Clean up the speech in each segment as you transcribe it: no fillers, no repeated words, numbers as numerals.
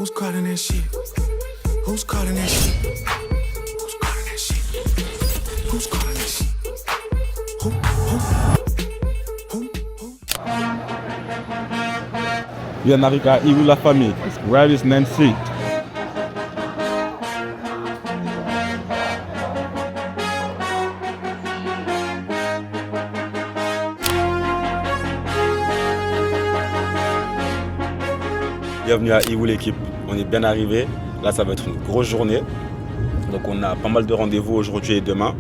Who's calling that shit? Who's calling that shit? Who's calling that shit? Who's calling that shit? Who? Bien arrivé à Iwu la famille. Where is Nancy? Bienvenue à Iwu l'équipe. On est bien arrivé. Là, ça va être une grosse journée. Donc, on a pas mal de rendez-vous aujourd'hui et demain.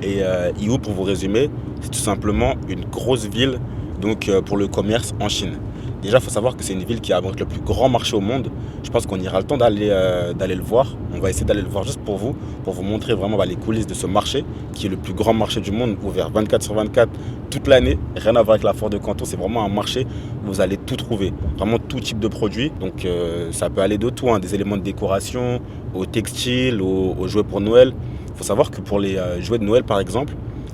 Et Iwu, pour vous résumer, c'est tout simplement une grosse ville donc, pour le commerce en Chine. Déjà, il faut savoir que c'est une ville qui abrite le plus grand marché au monde. Je pense qu'on ira le temps d'aller le voir. On va essayer d'aller le voir juste pour vous montrer vraiment les coulisses de ce marché, qui est le plus grand marché du monde, ouvert 24/24 toute l'année. Rien à voir avec la foire de Canton, c'est vraiment un marché où vous allez tout trouver, vraiment tout type de produits. Donc ça peut aller de tout, hein, des éléments de décoration, au textile, aux jouets pour Noël. Il faut savoir que pour les jouets de Noël, par exemple,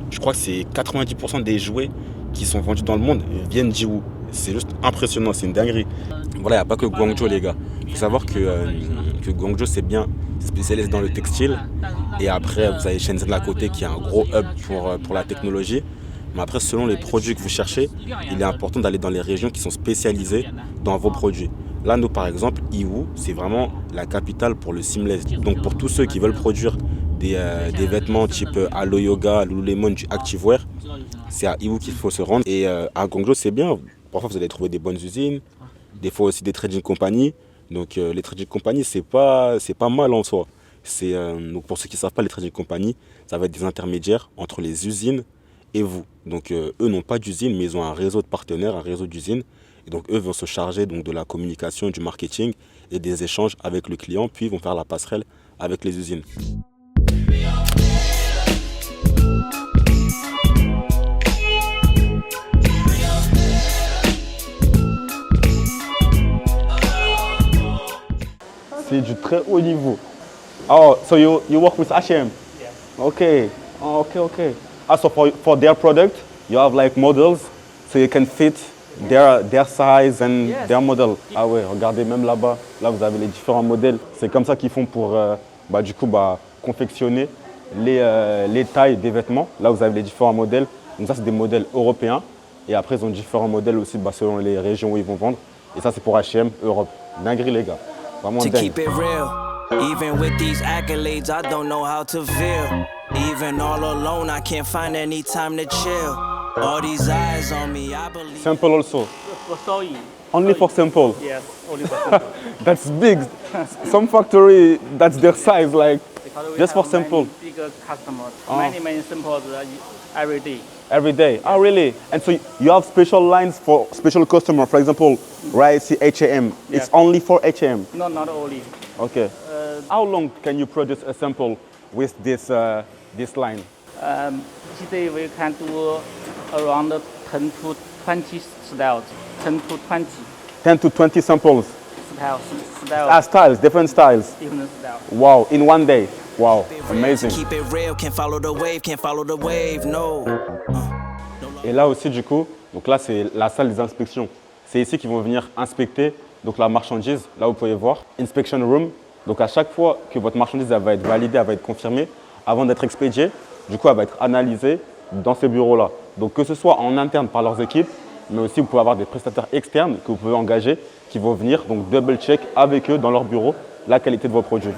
je crois que c'est 90% des jouets qui sont vendus dans le monde viennent d'Iwu. C'est juste impressionnant, c'est une dinguerie. Voilà, il n'y a pas que Guangzhou, les gars. Il faut savoir que Guangzhou, c'est bien spécialisé dans le textile. Et après, vous avez Shenzhen à côté qui est un gros hub pour la technologie. Mais après, selon les produits que vous cherchez, il est important d'aller dans les régions qui sont spécialisées dans vos produits. Là, nous, par exemple, Iwu, c'est vraiment la capitale pour le seamless. Donc, pour tous ceux qui veulent produire des vêtements type Alo Yoga, Lululemon, du Activewear, c'est à Iwu qu'il faut se rendre. Et à Guangzhou, c'est bien. Parfois, vous allez trouver des bonnes usines, des fois aussi des trading companies. Donc, les trading companies, c'est pas mal en soi. Donc, pour ceux qui ne savent pas, les trading companies, ça va être des intermédiaires entre les usines et vous. Donc, eux n'ont pas d'usine, mais ils ont un réseau de partenaires, un réseau d'usines. Et donc, eux vont se charger donc, de la communication, du marketing et des échanges avec le client, puis ils vont faire la passerelle avec les usines. C'est du très haut niveau. Oh, so you work with H&M? Yeah. Okay. Oh, okay. So for their product, you have like models, so you can fit their size and Yes. their model. Ah ouais, regardez même là-bas. Là, vous avez les différents modèles. C'est comme ça qu'ils font pour confectionner les tailles des vêtements. Là, vous avez les différents modèles. Donc ça, c'est des modèles européens. Et après, ils ont différents modèles aussi selon les régions où ils vont vendre. Et ça, c'est pour H&M Europe. Dinguerie, les gars. Vraiment To dingue. keep it real, even with these accolades, I don't know how to feel. Even all alone, I can't find any time to chill. All these eyes on me, I believe. Simple also. For sewing. Only for simple. Yes, only for simple. That's big. Some factory, that's their size, like Because we just for have simple. many bigger customers. Oh. Many simples every day. Every day. Oh, really? And so you have special lines for special customer. For example, right? See H&M. Yes. It's only for H&M. No, not only. Okay. How long can you produce a sample with this line? Each day we can do around 10 to 20 styles. 10 to 20 10 to 20 samples. styles. Different styles. Different styles. Wow, in one day. Wow, amazing. Keep it real, can't follow the wave, no. Et là aussi, du coup, donc là, c'est la salle des inspections. C'est ici qu'ils vont venir inspecter donc, la marchandise. Là, vous pouvez voir, inspection room. Donc, à chaque fois que votre marchandise elle va être validée, elle va être confirmée, avant d'être expédiée, du coup, elle va être analysée dans ces bureaux-là. Donc, que ce soit en interne par leurs équipes, mais aussi vous pouvez avoir des prestataires externes que vous pouvez engager qui vont venir donc double-check avec eux dans leur bureau la qualité de vos produits.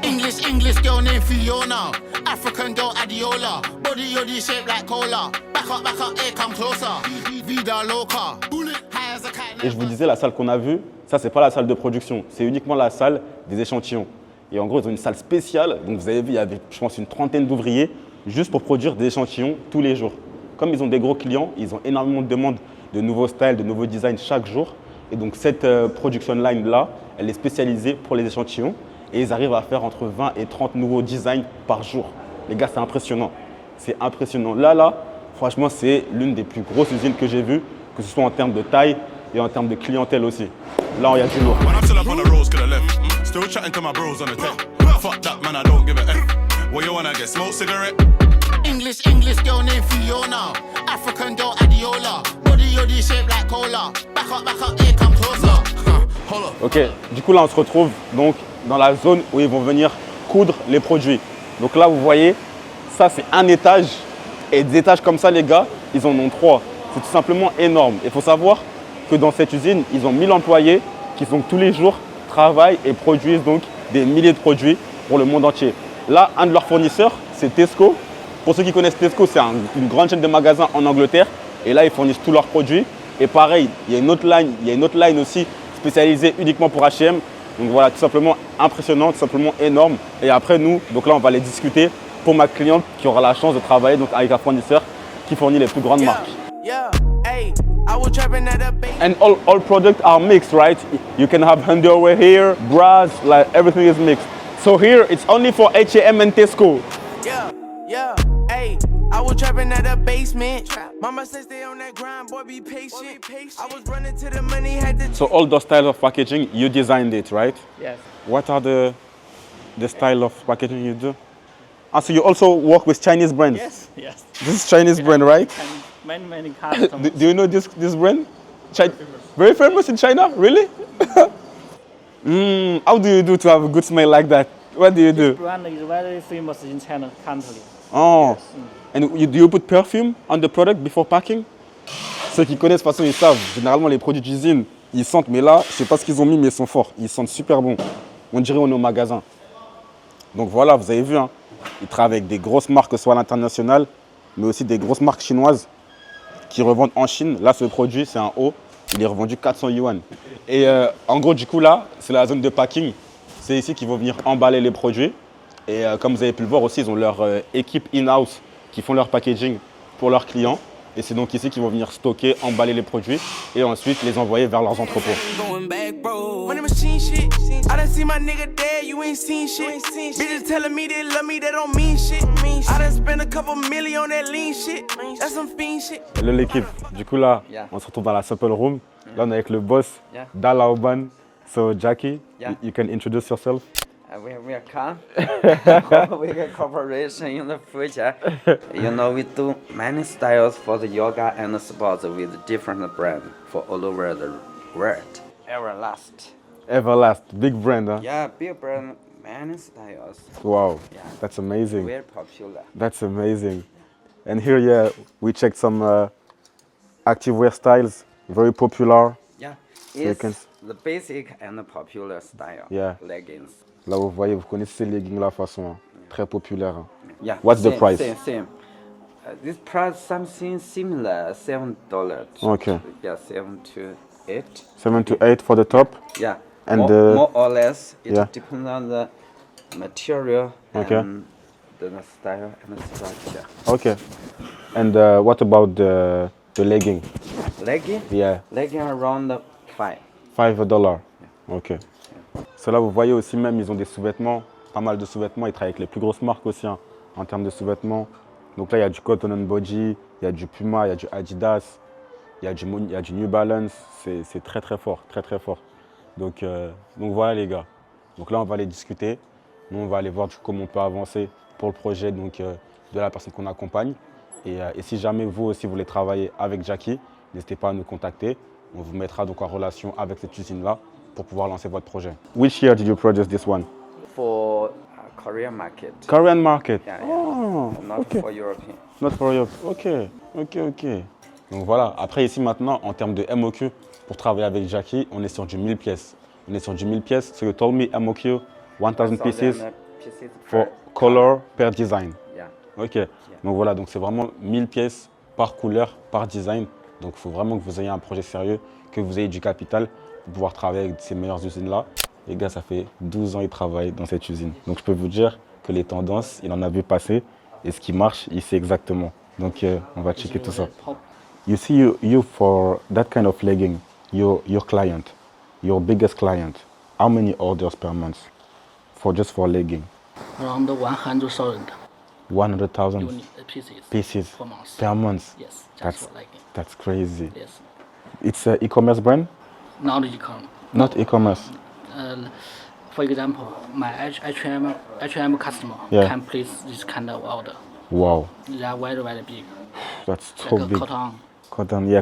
English girl named Fiona. African girl Adiola. Body yoddy shaped like cola. Back up, here come closer. Vida loca. High as a kite. Et je vous disais, la salle qu'on a vue, ça, c'est pas la salle de production, c'est uniquement la salle des échantillons. Et en gros, ils ont une salle spéciale. Donc, vous avez vu, il y avait, je pense, une trentaine d'ouvriers juste pour produire des échantillons tous les jours. Comme ils ont des gros clients, ils ont énormément de demandes de nouveaux styles, de nouveaux designs chaque jour. Et donc, cette production line-là, elle est spécialisée pour les échantillons. Et ils arrivent à faire entre 20 et 30 nouveaux designs par jour. Les gars, c'est impressionnant. C'est impressionnant. Là, franchement, c'est l'une des plus grosses usines que j'ai vues, que ce soit en termes de taille et en termes de clientèle aussi. Là, il y a du lourd. Still chatting to my bros on the tech. Fuck that man, I don't give a F. What you wanna get? Smoke cigarette? English girl named Fiona. African girl Adiola. Body yoddy shaped like cola. Back up, here come closer. Hold up. Ok, du coup là on se retrouve donc dans la zone où ils vont venir coudre les produits. Donc là vous voyez, ça c'est un étage et des étages comme ça les gars, ils en ont 3. C'est tout simplement énorme. Il faut savoir que dans cette usine, ils ont 1000 employés qui sont tous les jours travaillent et produisent donc des milliers de produits pour le monde entier. Là, un de leurs fournisseurs, c'est Tesco. Pour ceux qui connaissent Tesco, c'est une grande chaîne de magasins en Angleterre. Et là, ils fournissent tous leurs produits. Et pareil, il y a une autre line aussi spécialisée uniquement pour H&M. Donc voilà, tout simplement impressionnant, tout simplement énorme. Et après nous, donc là, on va aller discuter pour ma cliente qui aura la chance de travailler donc avec un fournisseur qui fournit les plus grandes marques. And all products are mixed, right? You can have underwear here, bras, like everything is mixed. So here, it's only for H&M and Tesco. I was trapping at the basement. Mama said stay on that grind, boy, be patient. I was running to the money, had to. So all those styles of packaging, you designed it, right? Yes. What are the style of packaging you do? Ah, so you also work with Chinese brands? Yes. This is Chinese brand, right? And many customers. Do you know this brand? Very famous in China, really? How do you do to have a good smell like that? What do you do? This brand is very famous in China country. Oh, and do you put perfume on the product before packing? Ceux qui connaissent, de toute façon, ils savent. Généralement, les produits d'usine, ils sentent. Mais là, je sais pas ce qu'ils ont mis, mais ils sont forts. Ils sentent super bon. On dirait on est au magasin. Donc voilà, vous avez vu, hein, ils travaillent avec des grosses marques, soit à l'international, mais aussi des grosses marques chinoises qui revendent en Chine. Là, ce produit, c'est un haut. Il est revendu 400 yuan. Et en gros, du coup, là, c'est la zone de packing. C'est ici qu'ils vont venir emballer les produits. Et comme vous avez pu le voir aussi, ils ont leur équipe in-house qui font leur packaging pour leurs clients. Et c'est donc ici qu'ils vont venir stocker, emballer les produits et ensuite les envoyer vers leurs entrepôts. Hello l'équipe, du coup là, on se retrouve dans la Supple Room. Là on est avec le boss, Dalauban. So Jackie, you can introduce yourself. We can we get cooperation in the future. You know, we do many styles for the yoga and the sports with different brands for all over the world. Everlast, big brand, huh? Yeah, big brand, many styles. Wow, Yeah. that's amazing. Very popular. That's amazing. And here, yeah, we checked some activewear styles, very popular. Yeah, you it's can- the basic and the popular style. Yeah. Leggings. Là, vous voyez, vous connaissez ces leggings-là, de façon, hein, très populaire. Hein. Yeah. What's the same, price? Same. This price something similar, $7. Okay. Yeah, 7 to 8. 7 to 8 for the top. Yeah. And more or less, it yeah. depends on the material Okay. and the style and the structure. Okay. And what about the legging? Legging? Yeah, Legging around $5. $5. Ok. So là, vous voyez aussi même, ils ont des sous-vêtements, pas mal de sous-vêtements. Ils travaillent avec les plus grosses marques aussi, hein, en termes de sous-vêtements. Donc là, il y a du Cotton on Body, il y a du Puma, il y a du Adidas, il y a du New Balance. C'est très très fort, très très fort. Donc voilà les gars. Donc là, on va aller discuter. Nous, on va aller voir comment on peut avancer pour le projet donc, de la personne qu'on accompagne. Et si jamais vous aussi voulez travailler avec Jackie, n'hésitez pas à nous contacter. On vous mettra donc en relation avec cette usine-là pour pouvoir lancer votre projet. Which year did you produce this one? For Korean market. Korean market. Yeah, Oh, Not okay. for European. Not for Europe. Ok. Donc voilà. Après ici maintenant, en termes de MOQ, pour travailler avec Jackie, on est sur du 1000 pièces. On est sur du 1000 pièces. So you told me MOQ, 1000 pieces for color per design. Yeah. Ok. Donc voilà, donc c'est vraiment 1000 pièces par couleur, par design. Donc il faut vraiment que vous ayez un projet sérieux, que vous ayez du capital pour pouvoir travailler avec ces meilleures usines-là. Les gars, ça fait 12 ans qu'ils travaillent dans cette usine. Donc je peux vous dire que les tendances, il en a vu passer. Et ce qui marche, il sait exactement. Donc on va checker tout ça. You see, you for that kind of legging, your client, your biggest client, how many orders per month just for legging? Around 100,000 100,000 pieces per month. per month. Yes, That's, just for legging. that's crazy. Yes. It's an e-commerce brand? Not e-com. Not e-commerce. For example, my H&M customer Yeah. can place this kind of order. Wow, They are very, very big. that's so Like a big. cotton.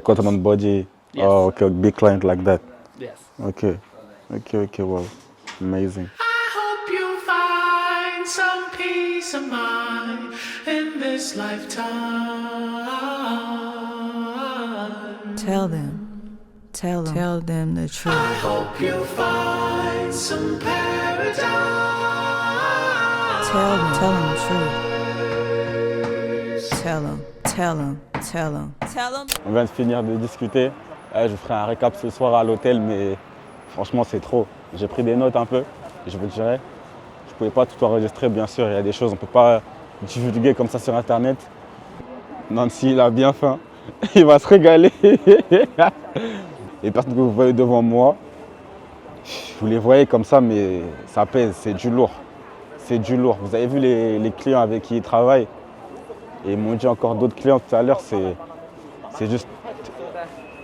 Cotton on body. Yes. Oh, okay, big client like that. Yes. Okay. Ok, wow. Amazing. I hope you find some peace of mind in this lifetime. Tell them the truth. I hope you find some paradise. Tell them the truth. Tell them. On vient de finir de discuter. Je vous ferai un récap ce soir à l'hôtel, mais franchement, c'est trop. J'ai pris des notes un peu, je vous le dirai. Je ne pouvais pas tout enregistrer, bien sûr. Il y a des choses, on ne peut pas divulguer comme ça sur Internet. Nancy, il a bien faim. Il va se régaler. Les personnes que vous voyez devant moi, vous les voyez comme ça, mais ça pèse, c'est du lourd. C'est du lourd. Vous avez vu les clients avec qui ils travaillent. Et ils m'ont dit encore d'autres clients tout à l'heure, c'est juste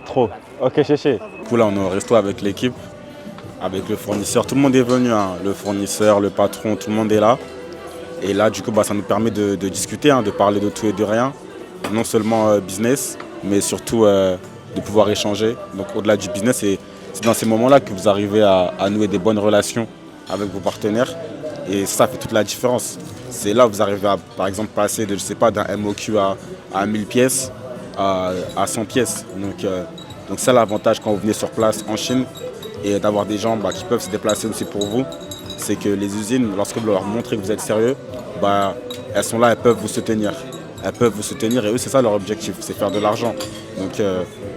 trop. Ok, chéché. Du coup, là, on est au resto avec l'équipe, avec le fournisseur. Tout le monde est venu, hein. Le fournisseur, le patron, tout le monde est là. Et là, du coup, ça nous permet de discuter, hein, de parler de tout et de rien. Non seulement business, mais surtout de pouvoir échanger. Donc, au-delà du business, c'est dans ces moments-là que vous arrivez à nouer des bonnes relations avec vos partenaires. Et ça fait toute la différence. C'est là où vous arrivez à, par exemple, passer de, je sais pas, d'un MOQ à 1000 pièces à 100 pièces. Donc c'est l'avantage quand vous venez sur place en Chine et d'avoir des gens qui peuvent se déplacer aussi pour vous. C'est que les usines, lorsque vous leur montrez que vous êtes sérieux, elles sont là, elles peuvent vous soutenir. Elles peuvent vous soutenir et eux, c'est ça leur objectif, c'est faire de l'argent. Donc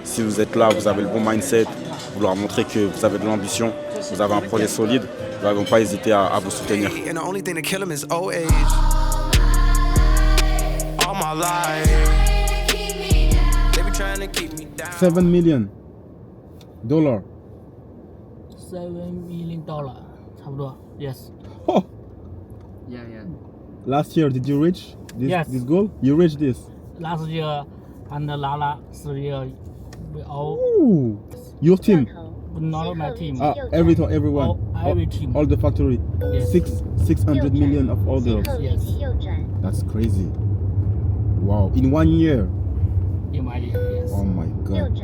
si vous êtes là, vous avez le bon mindset, vous leur montrez que vous avez de l'ambition, vous avez un projet solide, ils ne vont pas hésiter à vous soutenir. And the only thing to kill him is old age. All my life, they be trying to keep me down. $7 million. $7 million 差不多 yes Oh, yeah last year, did you reach Yes. this goal? You reached this? last year and Lala 3 year we all Ooh, your team? not my team Everyone? every team All the factory? Yes. 600 million of orders. yes That's crazy. Wow, in 1 year. in my year yes Oh my god.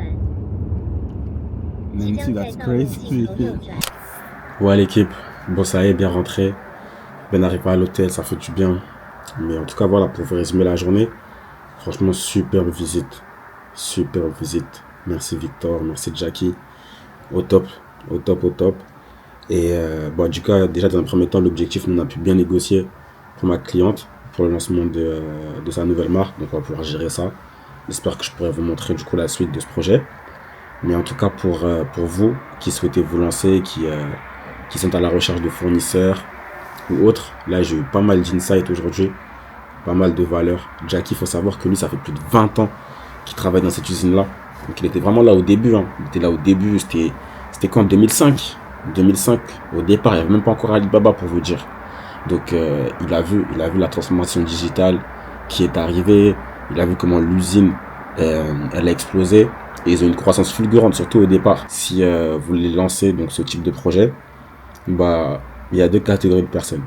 Nancy, that's crazy. Ouais l'équipe, bon ça y est, bien rentré. Bien arrivé à l'hôtel, ça fait du bien. Mais en tout cas voilà, pour vous résumer la journée, franchement superbe visite. Superbe visite. Merci Victor, merci Jackie. Au top. Et du coup, déjà dans un premier temps, l'objectif, nous on a pu bien négocier pour ma cliente, pour le lancement de sa nouvelle marque. Donc on va pouvoir gérer ça. J'espère que je pourrai vous montrer du coup la suite de ce projet. Mais en tout cas pour vous qui souhaitez vous lancer, qui sont à la recherche de fournisseurs ou autres, là j'ai eu pas mal d'insights aujourd'hui, pas mal de valeurs. Jackie, il faut savoir que lui, ça fait plus de 20 ans qu'il travaille dans cette usine-là. Donc il était vraiment là au début. Hein. Il était là au début, c'était quand 2005 au départ, il n'y avait même pas encore Alibaba pour vous dire. Donc il a vu la transformation digitale qui est arrivée, il a vu comment l'usine elle a explosé et ils ont une croissance fulgurante surtout au départ. Si vous voulez lancer donc ce type de projet, il y a deux catégories de personnes.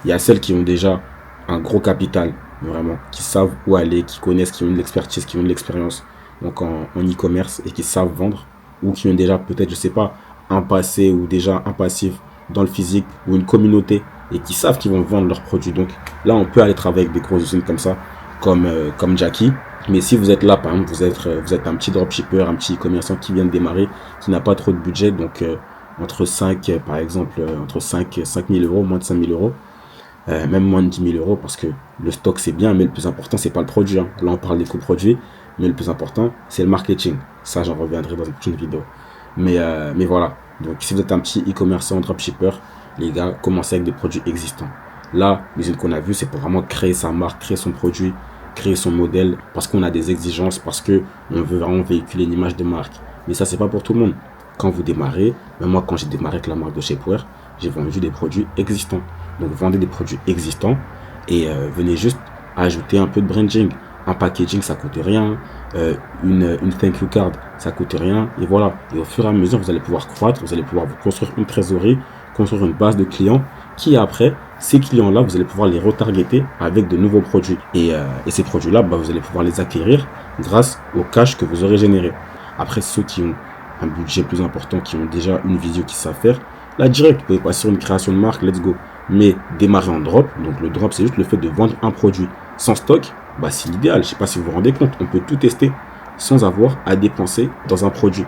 Il y a celles qui ont déjà un gros capital, vraiment, qui savent où aller, qui connaissent, qui ont de l'expertise, qui ont de l'expérience donc en e-commerce et qui savent vendre, ou qui ont déjà peut-être, je sais pas, un passé ou déjà un passif dans le physique ou une communauté et qui savent qu'ils vont vendre leurs produits. Donc là, on peut aller travailler avec des grosses usines comme ça, comme Jackie. Mais si vous êtes là, par exemple, vous êtes un petit dropshipper, un petit commerçant qui vient de démarrer, qui n'a pas trop de budget, donc entre 5 000 euros, moins de 5 000 euros, même moins de 10 000 euros, parce que le stock c'est bien, mais le plus important c'est pas le produit. Hein. Là on parle des coûts produits, mais le plus important c'est le marketing. Ça j'en reviendrai dans une prochaine vidéo. Mais voilà, donc si vous êtes un petit e-commerçant, dropshipper, les gars, commencez avec des produits existants. Là, l'usine qu'on a vue, c'est pour vraiment créer sa marque, créer son produit, créer son modèle, parce qu'on a des exigences, parce que on veut vraiment véhiculer une image de marque. Mais ça c'est pas pour tout le monde. Quand vous démarrez, même moi quand j'ai démarré avec la marque de Shapewear, j'ai vendu des produits existants. Donc vendez des produits existants et venez juste ajouter un peu de branding. Un packaging ça coûte rien, une thank you card ça coûte rien, et voilà. Et au fur et à mesure vous allez pouvoir croître, vous allez pouvoir vous construire une trésorerie, construire une base de clients qui après, ces clients là vous allez pouvoir les retargeter avec de nouveaux produits. Et ces produits là vous allez pouvoir les acquérir grâce au cash que vous aurez généré. Après ceux qui ont un budget plus important, qui ont déjà une visio qu'ils savent faire, là direct, vous pouvez passer sur une création de marque, let's go. Mais démarrer en drop, donc le drop c'est juste le fait de vendre un produit sans stock, bah c'est l'idéal. Je sais pas si vous vous rendez compte, on peut tout tester sans avoir à dépenser dans un produit.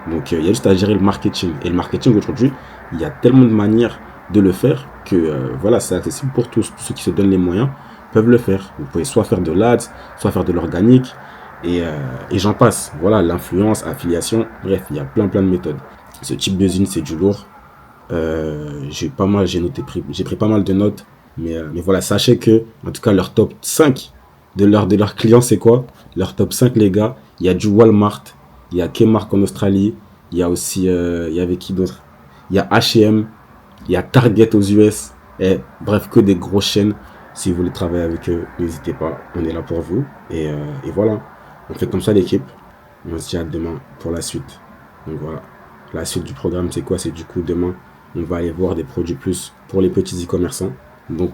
Donc il y a juste à gérer le marketing. Et le marketing aujourd'hui, il y a tellement de manières de le faire que voilà, c'est accessible pour tous. Tous ceux qui se donnent les moyens peuvent le faire. Vous pouvez soit faire de l'ads, soit faire de l'organique, et j'en passe. Voilà, l'influence, affiliation, bref, il y a plein de méthodes. Ce type d'usine, c'est du lourd. J'ai pris pas mal de notes, mais voilà, sachez que, en tout cas, leur top 5 de leurs clients, c'est quoi? Leur top 5, les gars, il y a du Walmart, il y a Kmart en Australie, il y a aussi, il y avait qui d'autre? Il y a H&M, il y a Target aux US, et bref, que des grosses chaînes. Si vous voulez travailler avec eux, n'hésitez pas, on est là pour vous. Et voilà, on fait comme ça l'équipe. On se dit à demain pour la suite. Donc voilà, la suite du programme, c'est quoi? C'est du coup, demain, on va aller voir des produits plus pour les petits e-commerçants. Donc,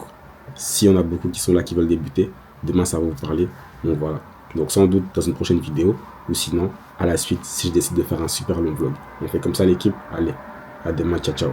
si on a beaucoup qui sont là, qui veulent débuter, demain, ça va vous parler. Donc voilà, donc sans doute dans une prochaine vidéo, ou sinon, à la suite, si je décide de faire un super long vlog. On fait comme ça l'équipe. Allez, à demain, ciao ciao.